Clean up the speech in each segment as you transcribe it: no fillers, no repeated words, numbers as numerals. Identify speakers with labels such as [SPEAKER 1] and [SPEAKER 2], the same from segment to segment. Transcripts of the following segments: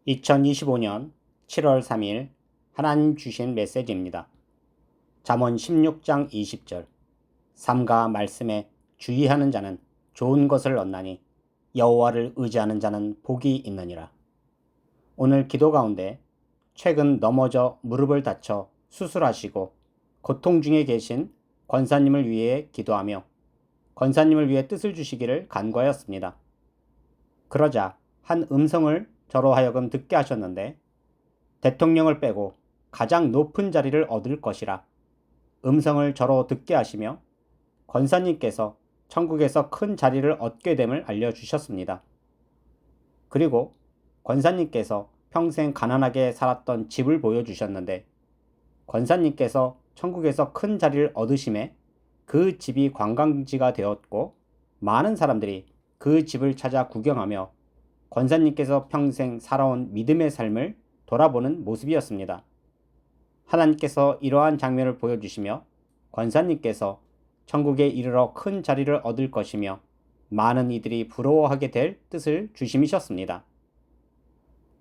[SPEAKER 1] 2025년 7월 3일 하나님 주신 메시지입니다. 잠언 16장 20절. 삼가 말씀에 주의하는 자는 좋은 것을 얻나니 여호와를 의지하는 자는 복이 있느니라. 오늘 기도 가운데 최근 넘어져 무릎을 다쳐 수술하시고 고통 중에 계신 권사님을 위해 기도하며 권사님을 위해 뜻을 주시기를 간구하였습니다. 그러자 한 음성을 저로 하여금 듣게 하셨는데, 대통령을 빼고 가장 높은 자리를 얻을 것이라 음성을 저로 듣게 하시며 권사님께서 천국에서 큰 자리를 얻게 됨을 알려주셨습니다. 그리고 권사님께서 평생 가난하게 살았던 집을 보여주셨는데, 권사님께서 천국에서 큰 자리를 얻으심에 그 집이 관광지가 되었고 많은 사람들이 그 집을 찾아 구경하며 권사님께서 평생 살아온 믿음의 삶을 돌아보는 모습이었습니다. 하나님께서 이러한 장면을 보여주시며 권사님께서 천국에 이르러 큰 자리를 얻을 것이며 많은 이들이 부러워하게 될 뜻을 주심이셨습니다.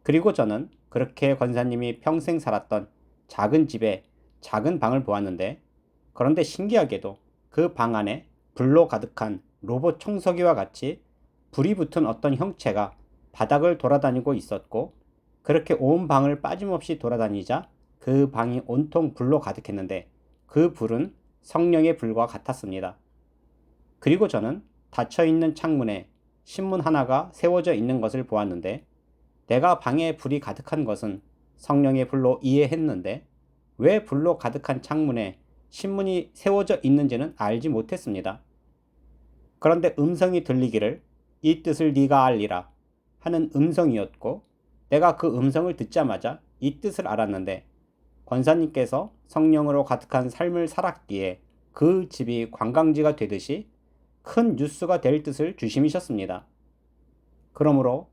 [SPEAKER 1] 그리고 저는 그렇게 권사님이 평생 살았던 작은 집에 작은 방을 보았는데, 그런데 신기하게도 그 방 안에 불로 가득한 로봇 청소기와 같이 불이 붙은 어떤 형체가 바닥을 돌아다니고 있었고, 그렇게 온 방을 빠짐없이 돌아다니자 그 방이 온통 불로 가득했는데 그 불은 성령의 불과 같았습니다. 그리고 저는 닫혀있는 창문에 신문 하나가 세워져 있는 것을 보았는데, 내가 방에 불이 가득한 것은 성령의 불로 이해했는데 왜 불로 가득한 창문에 신문이 세워져 있는지는 알지 못했습니다. 그런데 음성이 들리기를 이 뜻을 네가 알리라 하는 음성이었고, 내가 그 음성을 듣자마자 이 뜻을 알았는데, 권사님께서 성령으로 가득한 삶을 살았기에 그 집이 관광지가 되듯이 큰 뉴스가 될 뜻을 주심이셨습니다. 그러므로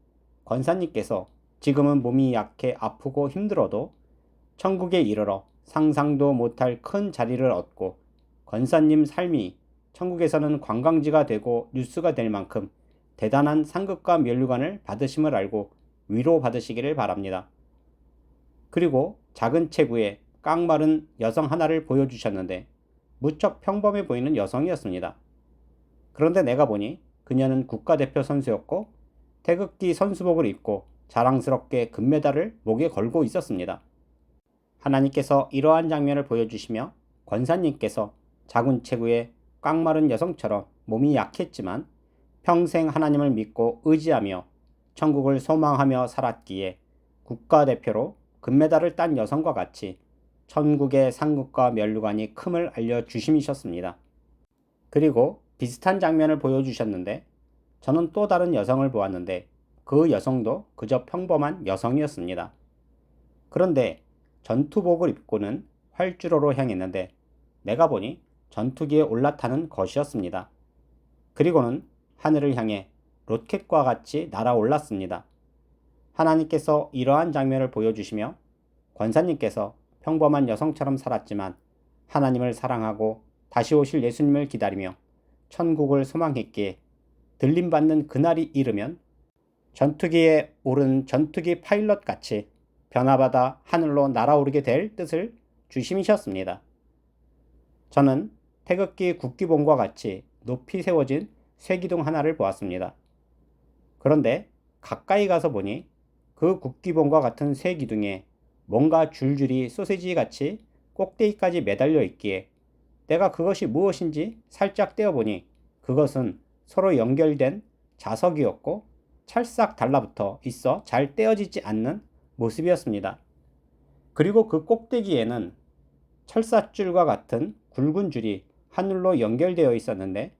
[SPEAKER 1] 권사님께서 지금은 몸이 약해 아프고 힘들어도 천국에 이르러 상상도 못할 큰 자리를 얻고 권사님 삶이 천국에서는 관광지가 되고 뉴스가 될 만큼 대단한 상급과 면류관을 받으심을 알고 위로받으시기를 바랍니다. 그리고 작은 체구에 깡마른 여성 하나를 보여주셨는데 무척 평범해 보이는 여성이었습니다. 그런데 내가 보니 그녀는 국가대표 선수였고 태극기 선수복을 입고 자랑스럽게 금메달을 목에 걸고 있었습니다. 하나님께서 이러한 장면을 보여주시며 권사님께서 작은 체구에 깡마른 여성처럼 몸이 약했지만 평생 하나님을 믿고 의지하며 천국을 소망하며 살았기에 국가대표로 금메달을 딴 여성과 같이 천국의 상급과 면류관이 큼을 알려주심이셨습니다. 그리고 비슷한 장면을 보여주셨는데, 저는 또 다른 여성을 보았는데 그 여성도 그저 평범한 여성이었습니다. 그런데 전투복을 입고는 활주로로 향했는데 내가 보니 전투기에 올라타는 것이었습니다. 그리고는 하늘을 향해 로켓과 같이 날아올랐습니다. 하나님께서 이러한 장면을 보여주시며 권사님께서 평범한 여성처럼 살았지만 하나님을 사랑하고 다시 오실 예수님을 기다리며 천국을 소망했기에 들림받는 그날이 이르면 전투기에 오른 전투기 파일럿 같이 변화받아 하늘로 날아오르게 될 뜻을 주심이셨습니다. 저는 태극기 국기봉과 같이 높이 세워진 쇠기둥 하나를 보았습니다. 그런데 가까이 가서 보니 그 국기봉과 같은 쇠기둥에 뭔가 줄줄이 소세지 같이 꼭대기까지 매달려 있기에 내가 그것이 무엇인지 살짝 떼어보니 그것은 서로 연결된 자석이었고 찰싹 달라붙어 있어 잘 떼어지지 않는 모습이었습니다. 그리고 그 꼭대기에는 철사줄과 같은 굵은 줄이 하늘로 연결되어 있었는데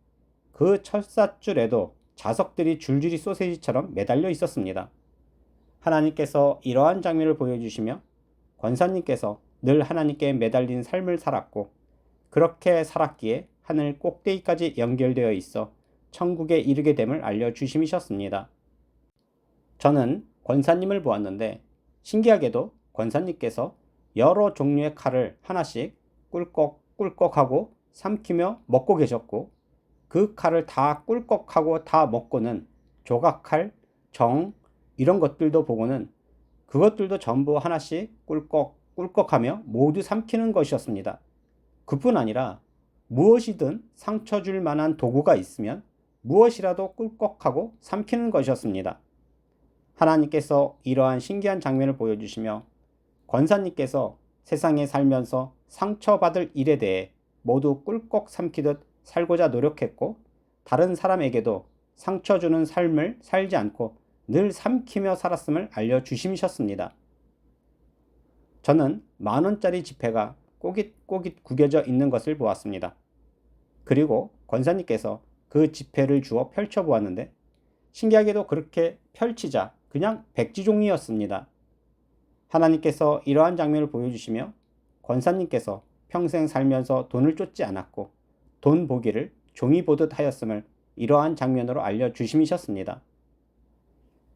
[SPEAKER 1] 그 철사줄에도 자석들이 줄줄이 소세지처럼 매달려 있었습니다. 하나님께서 이러한 장면을 보여주시며 권사님께서 늘 하나님께 매달린 삶을 살았고 그렇게 살았기에 하늘 꼭대기까지 연결되어 있어 천국에 이르게 됨을 알려주심이셨습니다. 저는 권사님을 보았는데 신기하게도 권사님께서 여러 종류의 칼을 하나씩 꿀꺽꿀꺽하고 삼키며 먹고 계셨고, 그 칼을 다 꿀꺽하고 다 먹고는 조각칼, 정 이런 것들도 보고는 그것들도 전부 하나씩 꿀꺽꿀꺽하며 모두 삼키는 것이었습니다. 그뿐 아니라 무엇이든 상처 줄 만한 도구가 있으면 무엇이라도 꿀꺽하고 삼키는 것이었습니다. 하나님께서 이러한 신기한 장면을 보여주시며 권사님께서 세상에 살면서 상처받을 일에 대해 모두 꿀꺽 삼키듯 살고자 노력했고 다른 사람에게도 상처 주는 삶을 살지 않고 늘 삼키며 살았음을 알려주심이셨습니다. 저는 10,000원짜리 지폐가 꼬깃꼬깃 구겨져 있는 것을 보았습니다. 그리고 권사님께서 그 지폐를 주어 펼쳐보았는데 신기하게도 그렇게 펼치자 그냥 백지종이었습니다. 하나님께서 이러한 장면을 보여주시며 권사님께서 평생 살면서 돈을 쫓지 않았고 돈 보기를 종이 보듯 하였음을 이러한 장면으로 알려주심이셨습니다.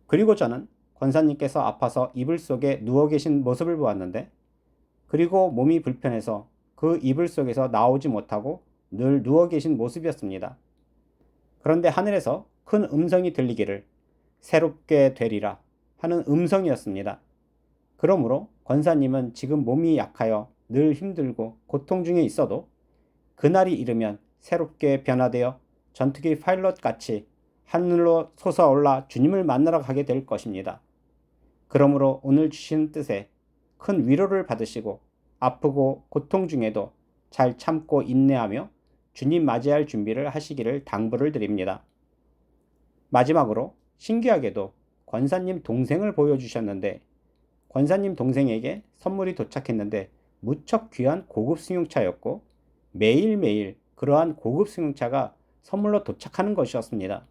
[SPEAKER 1] 그리고 저는 권사님께서 아파서 이불 속에 누워 계신 모습을 보았는데 그리고 몸이 불편해서 그 이불 속에서 나오지 못하고 늘 누워 계신 모습이었습니다. 그런데 하늘에서 큰 음성이 들리기를 새롭게 되리라 하는 음성이었습니다. 그러므로 권사님은 지금 몸이 약하여 늘 힘들고 고통 중에 있어도 그날이 이르면 새롭게 변화되어 전투기 파일럿 같이 하늘로 솟아올라 주님을 만나러 가게 될 것입니다. 그러므로 오늘 주신 뜻에 큰 위로를 받으시고 아프고 고통 중에도 잘 참고 인내하며 주님 맞이할 준비를 하시기를 당부를 드립니다. 마지막으로 신기하게도 권사님 동생을 보여주셨는데 권사님 동생에게 선물이 도착했는데 무척 귀한 고급 승용차였고 매일매일 그러한 고급 승용차가 선물로 도착하는 것이었습니다.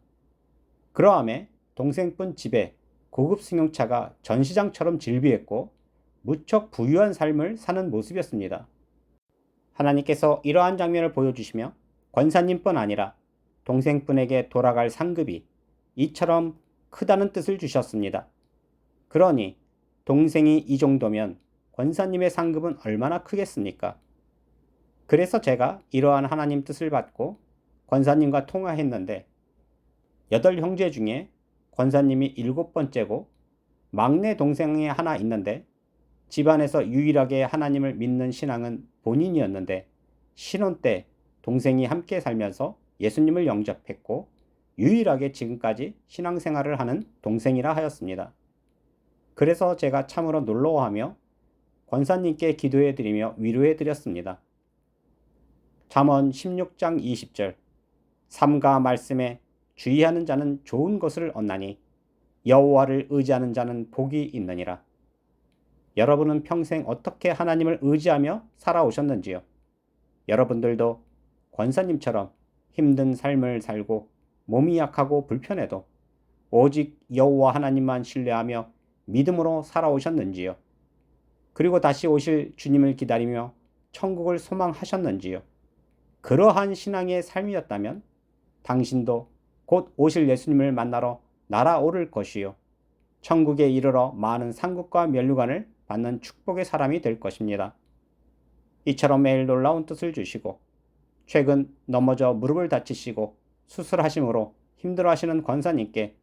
[SPEAKER 1] 그러함에 동생분 집에 고급 승용차가 전시장처럼 질비했고 무척 부유한 삶을 사는 모습이었습니다. 하나님께서 이러한 장면을 보여주시며 권사님뿐 아니라 동생분에게 돌아갈 상급이 이처럼 크다는 뜻을 주셨습니다. 그러니 동생이 이 정도면 권사님의 상급은 얼마나 크겠습니까? 그래서 제가 이러한 하나님 뜻을 받고 권사님과 통화했는데 8형제 중에 권사님이 7번째고 막내 동생이 하나 있는데 집안에서 유일하게 하나님을 믿는 신앙은 본인이었는데 신혼 때 동생이 함께 살면서 예수님을 영접했고 유일하게 지금까지 신앙생활을 하는 동생이라 하였습니다. 그래서 제가 참으로 놀라워하며 권사님께 기도해 드리며 위로해 드렸습니다. 잠언 16장 20절 삼가 말씀에 주의하는 자는 좋은 것을 얻나니 여호와를 의지하는 자는 복이 있느니라. 여러분은 평생 어떻게 하나님을 의지하며 살아오셨는지요? 여러분들도 권사님처럼 힘든 삶을 살고 몸이 약하고 불편해도 오직 여호와 하나님만 신뢰하며 믿음으로 살아오셨는지요? 그리고 다시 오실 주님을 기다리며 천국을 소망하셨는지요? 그러한 신앙의 삶이었다면 당신도 곧 오실 예수님을 만나러 날아오를 것이요 천국에 이르러 많은 상급과 면류관을 받는 축복의 사람이 될 것입니다. 이처럼 매일 놀라운 뜻을 주시고 최근 넘어져 무릎을 다치시고 수술하심으로 힘들어하시는 권사님께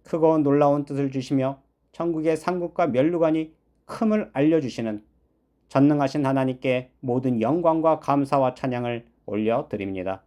[SPEAKER 1] 크고 놀라운 뜻을 주시며 천국의 상급과 면류관이 큼을 알려주시는 전능하신 하나님께 모든 영광과 감사와 찬양을 올려드립니다.